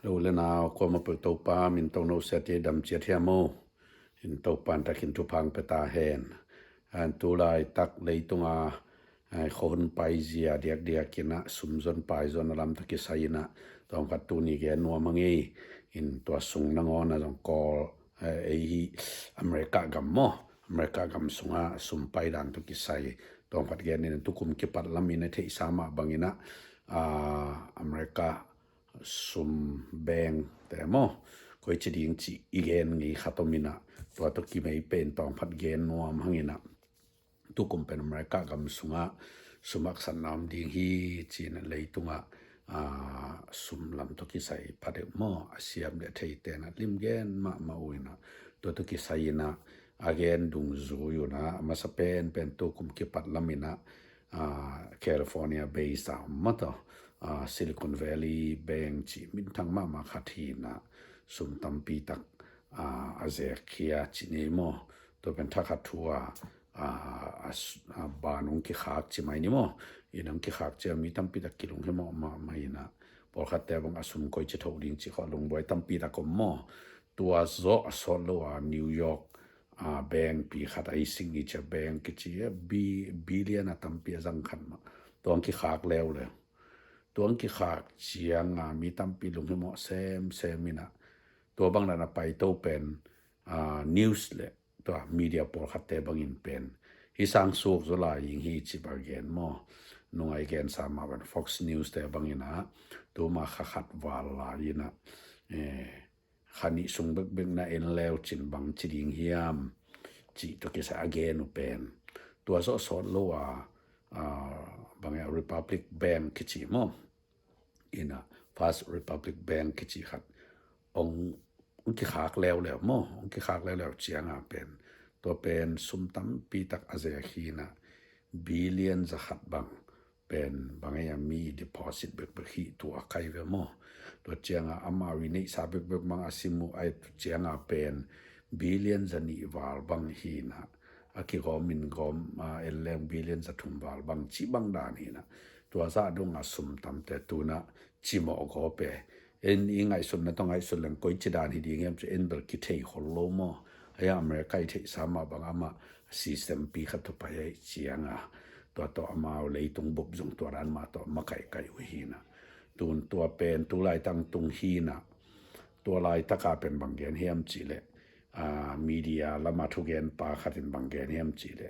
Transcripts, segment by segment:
lo le na ko ma pe to pa min to no se te dam che thia mo in to pan ta kin tu phang pe ta hen an tu lai tak lei tunga ai khon pai zia diak diak kina sumzon pai zon lam ta ki saina tong ka tu ni ge no mangi in to sung na ngon na jong call hi america gam mo america gam sunga sum pai dan to ki sai tong pat ge ni tu kum ki pat lam in the sama bangina america sum beng te mo ko chi ding chi igen ngi khatomina to to ki mai pen tong phat gen nuam hangina tu kum pen america gam sunga sumak san nam ding hi chin lei tunga sum lam to ki sai phade mo asiam de thei te na lim gen ma uina to ki sai na again dung zu yu na masa pen tu kum ki pat lamina California based mato Silicon Valley Bank chi min thang ma khathi na sum tampi tak azekia chinemo to pen thakha thua banung ki khak chi mai ni mo inang ki khak che mi tampi tak kilung he mo ma mai na por khatte bang asum koi che thoding chi kho lung boy tampi tak ko mo tua zo solo New York bank pi khat ai signature bank ki chi billion tampi zang khan ma tong ki khak lew le tuang ki khak chiang mi tampi lung he mo sem minaตัวบางนาไปโตเป็นnews เลยตัว media ปอขัดแต่บางอินเป็นฮิสังสุกจุลายิงฮิจิบาเกนมอนุ่งไอเกนสามาเป็น Fox News แต่บางอินะตัวมาขัดวาลายินะขันนิสุงเบกนะเอ็นแล้วจินบางจิดิงฮิมจิตัวกิสอาเกนุเป็นตัวสอนโลว่าบางอย่าง Republic Bank คิจิมออินะ First Republic Bank คิจิขัดองค์ขากแล้วมั้งองค์ขากแล้วเชียงเป็นตัวเป็นสุมตั้มปีตักอาเซียคีนะบิลเลียนจะขัดบังเป็นบางอย่างมี deposit เบิกฮีตัวใครเวมั้งตัวเชียงอามาวินิสาเบิกมังอาซิมุไอเชียงเป็นบิลเลียนจะนิวาลบังฮีนะอากิกอมินกอมเอลเลงบิลเลียนจะทุ่มวาลบังจีบังดานีนะตัวซาดงอาสุมตั้มแต่ตัวนะจีโมก็เปยังไงส่วนนั้นต้องไงส่วนหลังก็จะได้ที่ดีเงี้ยจะเอ็นเบอร์กิเทย์คนโลมอไอ้อเมริกาที่สามารถบางอามาซิสเต็มปีขัดทุบไปเชียงตัวอามาเลยตรงบุบจงตัวร้านมาตัวมาไก่วิหินะตัวเป็นตัวลายตั้งตรงหินะตัวลายตะกาเป็นบางแกนเฮียมจีเล่มีเดียละมาทุกแกนปาขัดเป็นบางแกนเฮียมจีเล่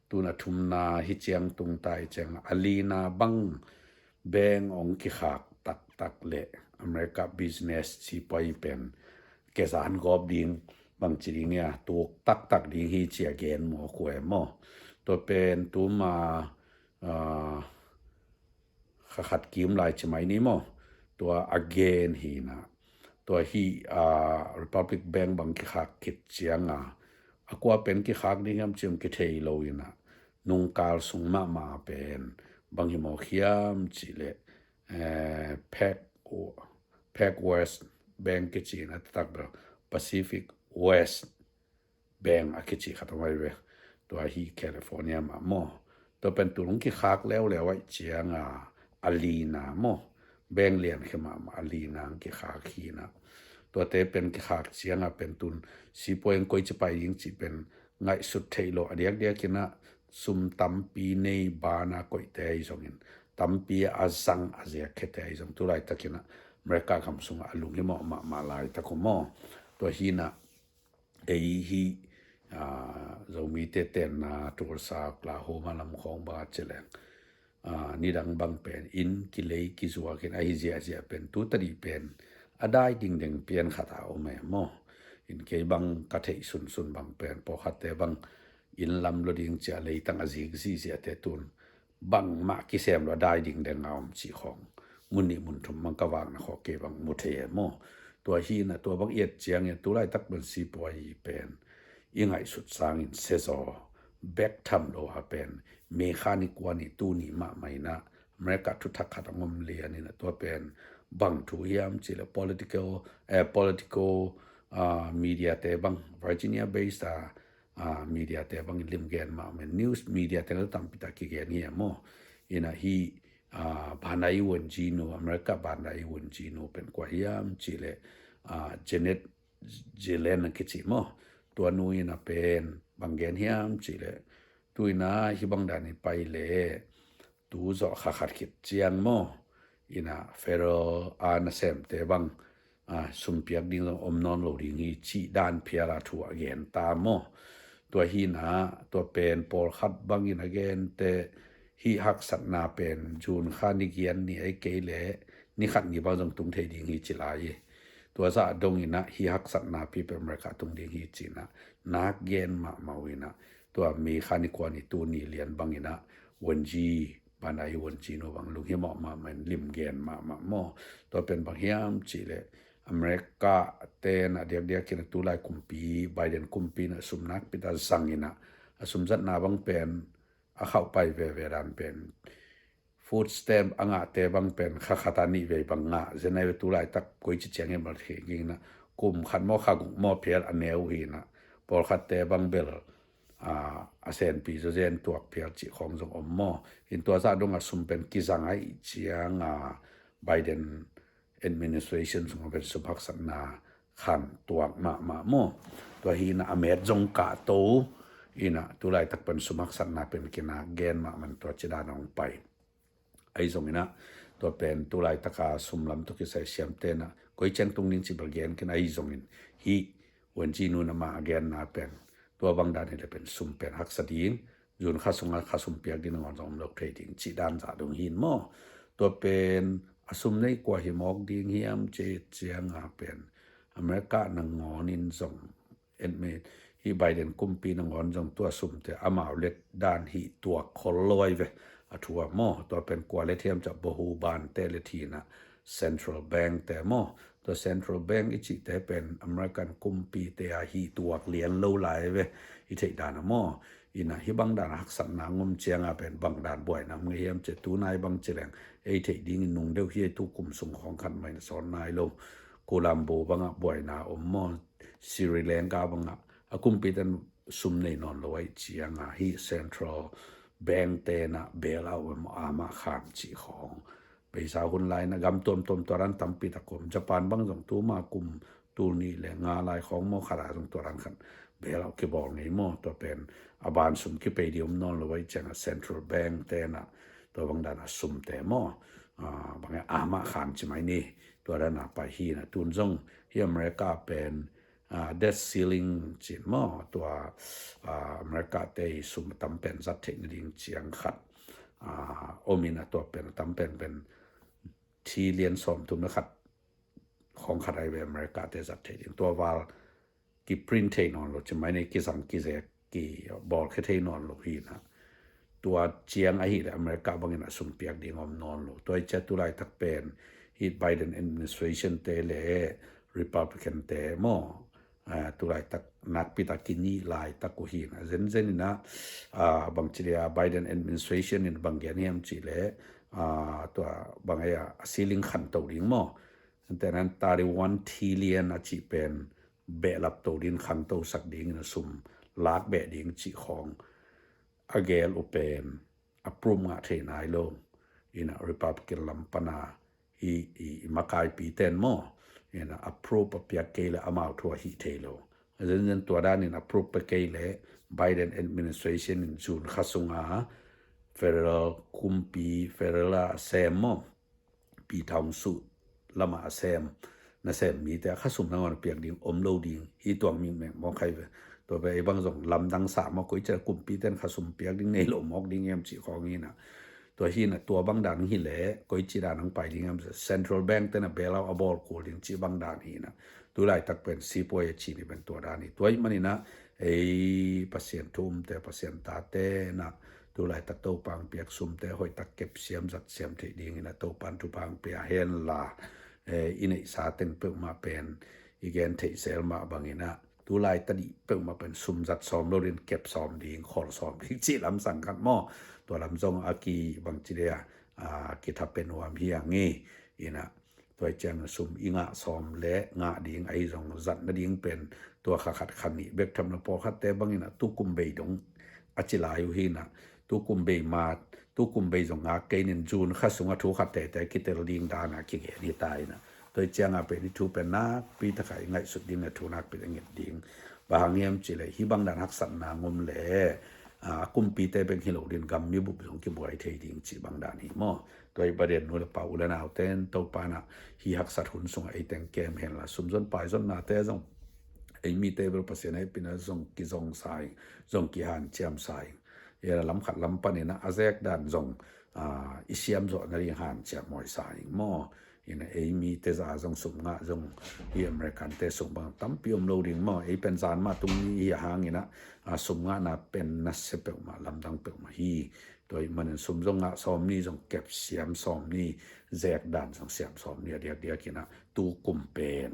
ตัวน่ะทุมนาฮิเจียงตรงใต้เจียงอลีนาบังแบงองกิขากตักเละอเมริกาบิสเนสที่ไปเป็นเกษรกอบดิงบางจีเนี่ยตัวตักดิงฮีเชียเกนหมอขวยหมอตัวเป็นตัวมาขัดกิมลายใช่ไหมนี่หมอตัว again ฮีนะตัวฮีRepublic Bank บางกิขักคิดเชียงกว่าเป็นกิขักนี่ครับเชียงกิเทยโลยนะนุ่งกาลสุงมาเป็นบางฮิโมเขียมจีเลPac West Bank กิจนะตักแบบ Pacific West Bank กิจขัดไว้เว้ตัวฮีแคลิฟอร์เนียมาหม้อตัวเป็นตัวลงกี่ขากแล้วไว้เจียงอาลีนาหม้อแบงเลียนขึ้นมาอาลีนากี่ขากขีนะตัวเตเป็นกี่ขากเจียงเป็นตุนสีปวยงก้อยจะไปยิงจีเป็นไงสุดเทโลเดียกกินะซุมตัมปีในบานาก้อยเตยส่งอินตัมปีอาซังอาเซียเคเตยส่งตัวไรตะกินะอเมริกาคำส่งอาลุงที่หม้อมาลายตะกุมหม้อตัวฮีนะฮีเรามีเต็นนะตัวสาวกลาโฮมาลำของบาดเจริญนี่ดังบางเป็นอินกิเลกิจัวกันไอเจียเป็นตุตรีเป็นได้ดิ่งเปลี่ยนขัดเอาแม่โมอินเกบังกะเทสุนบางเป็นพอขัดแต่บางอินลำรดิ่งจะเลยตั้งอาศิกซีเสียแต่ตุนบางมากิเซมเราได้ดิ่งเอาจีของมุนีมุนทุมมังกวางนะขอเก็บังมุเทโมตัวฮีนะตัวบางเอียดเจียงเนี่ยตัวไรตักเป็นสีปวยเป็นยังไงสุดสางอินเซซอแบกทำโลหะเป็นเมคานิกวานิตูนี่มาไม่นะอเมริกาทุกทักขัดงมเลียนี่นะตัวเป็นบังทุยามจิละ political media แต่บัง Virginia based media แต่บังลิมเกนมาเป็น news media แต่ละตั้งปิตากิเกนเฮียโมอินะฮี บานไอวันจีโนอเมริกาบานไอวันจีโนเป็นกว่าเฮียมจีเลเจเน็ตเจเลนกิจิโมตัวนุยนะเป็นบางแกนเฮียมจีเลตุยนะฮิบังดานิไปเลตูจอขาขัดขิดเจียงโมอินะเฟโรอานาเซมเตบังสุมเปียกดิ้งอมนอนโลดิ้งฮีจีดานเพียราทัวเกนตามโมตัวฮีนะตัวเป็นปอลขัดบังอินะเกนเตฮีฮักสัตนาเป็นจูนข้านิเกียนนี่ไอเกเลนี่ขัดนี่บ้าจงตุงเทดิ้งฮีจิลายตัวซาดงอินะฮีฮักสัตนาพี่เป็นอเมริกาตุงดิ้งฮีจีนะนักเกนมาวินะตัวมีข้านิกวานิตูนี่เลียนบังอินะวันจีปานไอวันจีโนบังลูกเฮียมมามันลิมเกนมาโมตัวเป็นบางเฮียมจีเลอเมริกาเตนะเดียกกินตุลายคุมปีไบเดนคุมปีนะสุมนักปิดาสังอินะสุมจัดนาบังเป็นเข้าไปเวรันเป็นฟู้ดสเตมอ่างเตบังเป็นข้าขัตานีเวบังเจนในตุลายตักกุยจิเจียงเงินมาเทกิงนะกุมขันมอขังมอเพียรอันเนวฮีนะพอขัดเตบังเบลอาเซนปีเจนตัวเพียรจิของจงอมมออินตัวซาดงสุมเป็นกิจังไอเจียงไบเดนadministration สงเป็นสุภักษณาขันตัวมาโมตัวฮีนะอเมริกงกาโตอีนะตัวไรตักเป็นสุภักษณาเป็นกินาเกนมันตัวจิดานองไปไอ้ตรงนี้นะตัวเป็นตัวไรตักสุมลำตุกิใส่เสียมเตนะก็อีเจนตรงนี้จิบเกนกินไอ้ตรงนี้ฮีวันจีนูนมาเกนนะเป็นตัวบางด้านนี่เป็นสุมเป็นฮักษดีนจุนข้าสงข้าสุมเปียกดินงอนจอมโลกเทรดิ้งจิดานจากดงหินโมตัวเป็นสุมในกว่าหิมอกดิ้งเฮียมเจียงเป็นอเมริกาหนังงอนินจงเอ็นเมดฮีไบเดนกุมปีหนังงอนจงตัวสุมแต่อามาเล็ดด้านฮีตัวคอลลอยเวทัวโมตัวเป็นกว่าเลเทียมจากบฮูบานเตเลทีนะ Central Bank แต่โมตัว Central Bank อีจิแต่เป็นอเมริกันกุมปีแต่ฮีตัวเลียนโลไหลเวอีเทดานโมอินะฮิบังดานหักสันนางมเจียงเป็นบังดานบ่อยนะเมื่อเฮียมเจตูนายบังเจริญไอเทดิ้งนุ่งเดียวเฮียทุกคุมส่งของขันไม่สอนนายโลโคลัมโบบังบ่อยนะอมมอซิริแลงกาบังกุมปีตันซุมในนอนลอยเจียงฮีเซ็นทรัลแบงก์เตนะเบลเอาอามาขามจีของไปสาวคนไลนะกำต้มตัวรันตั้มปีตะกมญี่ปุ่นบังส่งตัวมากุมตัวนี้แหละงาลายของโมขราส่งตัวรันขันเบลเอาเก็บบอกในโมตัวเป็นอาบานสุมคิไปเดียมนอนลอยเจียงเซ็นทรัลแบงก์เตนะตัวบางด้านสุมแต่โมบางอย่างอามาขามจีไม่นี่ตัวรันไปฮีนะตุนจงที่อเมริกาเป็นdebt ceiling จีนมอตัวอเมริกาเตยสุมตั้มเป็นสัตว์เทคโนโลยีเชียงขัดโอมินะตัวเป็นตั้มเป็นที่เรียนสมทุนนะครับของขัดไอเวอเมริกาเตยสัตว์เทคโนโลยีตัววาลกิปรินเทนอนหรอกจะไม่ในกิสังกิเซกีบอลแค่เทนอนหรอกฮีนะตัวเชียงไอฮีอเมริกาบางอย่างสุมเปียกดิ่งอมนอนหรอกตัวเจตุไลตักเป็นฮีไบเดน administration เตเล Republican เตมอตัวไรตักนักพิทักษ์นี้ลายตักกุหินะเจนนะบางทีไบเดน administration ในบางอย่างเนี่ยมันจีเลตัวบางอย่างซีลิงขันตัวดิ่งมอแต่นั้นตาริวันทีเลียนอาจีเป็นเบลับตัวดิ่งขันตัวสักดิ่งนะสุ่มลากเบดิ่งจีของอาเกลอุเป็นอัปรุมงาเทนายลงอินะ Republican ลำปนาอีมาคายปีเตนมอเนี่ย approve ปะเปียกเกลอามาทัวฮีเทโลเรื่องตัวด้านนี้ approve ปะเกล Biden administration ในจูนข้าสุงา federal คุมปี federal เซมมอปีทองสุละมาเซมนะเซมมีแต่ข้าสุงนั่งเปียกดิ่งอมโลดิ่งฮีตัวมีแมงมองใครตัวไปบางส่งลำดังสามมาคุยจะคุมปีเต้นข้าสุงเปียกดิ่งในหลมอกดิ่งเงี้ยมจีของงี้นะตัวฮีนะตัวบางด่านฮีแหล่ก็จีด่านทั้งไปดิ่งเซ็นทรัลแบงก์เต้นเบลเอาอบอลกูดิ่งจีบางด่านฮีนะตัวไรตักเป็นซีโปยจีนี่เป็นตัวด่านนี้ตัวมันนี่นะไอ้เปอร์เซ็นต์ทุ่มแต่เปอร์เซ็นต์ตาเต้นะตัวไรตักโตปังเปียกซุ่มแต่หอยตักเก็บเสียมจัดเสียมที่ดิ่งนะโตปันทุปังเปียเฮนลาอินไอสาเต็งเปิดมาเป็นอีแกนเทเซลมาบางอย่างนะตัวลายตัดเปิดมาเป็นซุ่มจัดซ้อมโรดินเก็บซ้อมดิ่งขอซ้อมดิ่งจีลำสั่งกันหม้อตัวลำจงอากีบางจีเดียกิทับเป็นวามเฮียงงี้อีนะตัวเจนซุ่มอิงะซ้อมและงะดิ่งไอจงจัดนั่นดิ่งเป็นตัวขัดขันนี่เบกทำนพอขัดแต่บางอย่างนะตุกุมเบยดงอจิลายุฮีนะตุกุมเบยมา tu kum bei zong a ke nin jun kha sunga thu kha te ki tel ding da na ki ge ni tai na toi chiang a pe ni thu pe na pi ta khai ngai su ding na thu nak pe ngit ding ba ngem chi le hi bang dan hak san na ngom le kum pi te ben hilo din gam mi bu zong ki buai thei ding chi bang dan hi mo toi ba den no le pa u le na ten to pa na hi hak sat hun sung ai teng kem hen la sum zon pai zon na te zong ai mi te bel pasien ai pina zong ki zong sai zong ki han chiam sai ya lam khat lam pa ni na azek dan zong isiam zo na ri han chiam moi sai mo ina ai mi te za zong sum nga zong hi american te sum bang tam piom loading mo ai pen zan ma tung ni hi hang ina sum nga na pen na se pe ma lam dang pe ma hi toi man sum zong nga som ni zong kep siam som ni zek dan zong siam som ni dia kina tu kum pen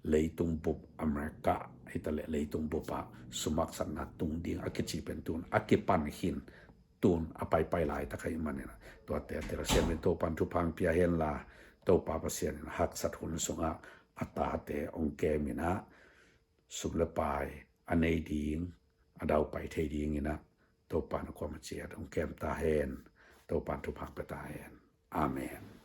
leitung bup america itale leitung bupa sumak san na tung ding akichi pen tun akipan hin tun apai pai lai ta khai manena to te sen to pan tu pang pia hen la to pa pa sian hak sat hun sunga ata te ong ke mina suble pai anei ding adau pai thei ding ina to pan ko ma chia ong kem ta hen to pan tu phak pa ta hen amen